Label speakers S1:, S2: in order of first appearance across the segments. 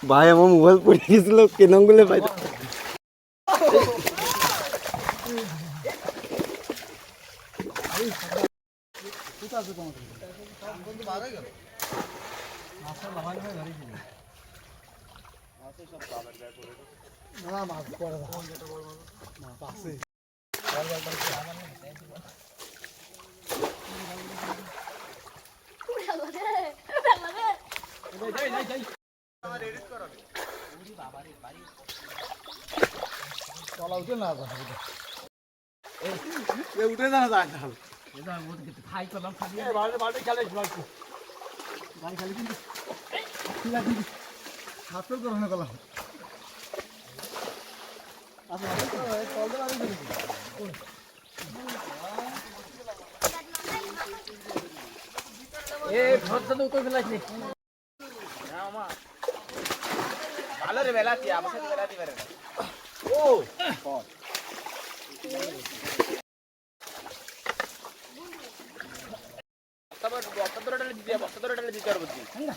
S1: ভাই আমার মোবাইল পড়ে গেছিল কেনগুলো ভাই উঠে জানা যায় না খাই করলাম খালি কিন্তু হাত করো না করলাম ভালো রে বেলাতি আমার সাথে বেলাতি পারে না ও তারপর বস্তা ধরে ডালে দিতে পারবো না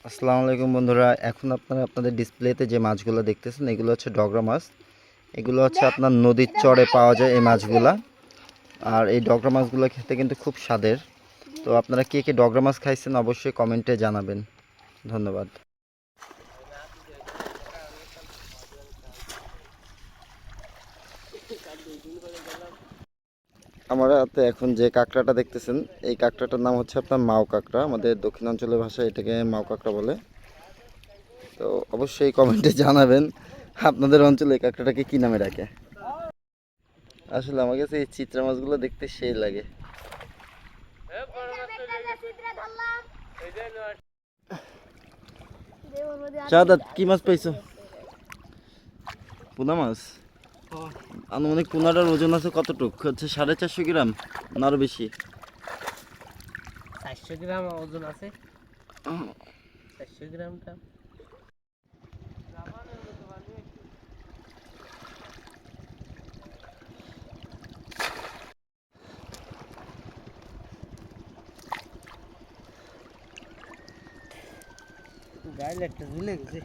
S1: আসসালামু আলাইকুম বন্ধুরা, এখন আপনারা আপনাদের ডিসপ্লেতে যে মাছগুলো দেখতেছেন এগুলো হচ্ছে ডগরা মাছ। এগুলো হচ্ছে আপনার নদীর চরে পাওয়া যায় এই মাছগুলা। আর এই ডগরা মাছগুলো খেতে কিন্তু খুব স্বাদের। তো আপনারা কে কে ডগরা মাছ খাইছেন অবশ্যই কমেন্টে জানাবেন। ধন্যবাদ। আমরা এখন যে কাঁকড়াটা দেখতেছেন এই কাঁকড়াটার নাম হচ্ছে আপনার মাও কাঁকড়া। আমাদের দক্ষিণাঞ্চলের ভাষায় এটাকে মাও কাঁকড়া বলে। তো অবশ্যই কমেন্টে জানাবেন আপনাদের অঞ্চলে এই কাঁকড়াটাকে কী নামে ডাকে। আসলে আমার কাছে এই চিত্রা মাছগুলো দেখতে সেই লাগে। চাঁদা কি মাছ পাইছো? পোনা মাছ। আনুমানিক পোনাটার ওজন আছে কতটুক? হচ্ছে 450 গ্রাম না আরো বেশি?
S2: 400 গ্রাম ওজন আছে। 400 গ্রামটা গাইলে একটা ঝুলে গেছে।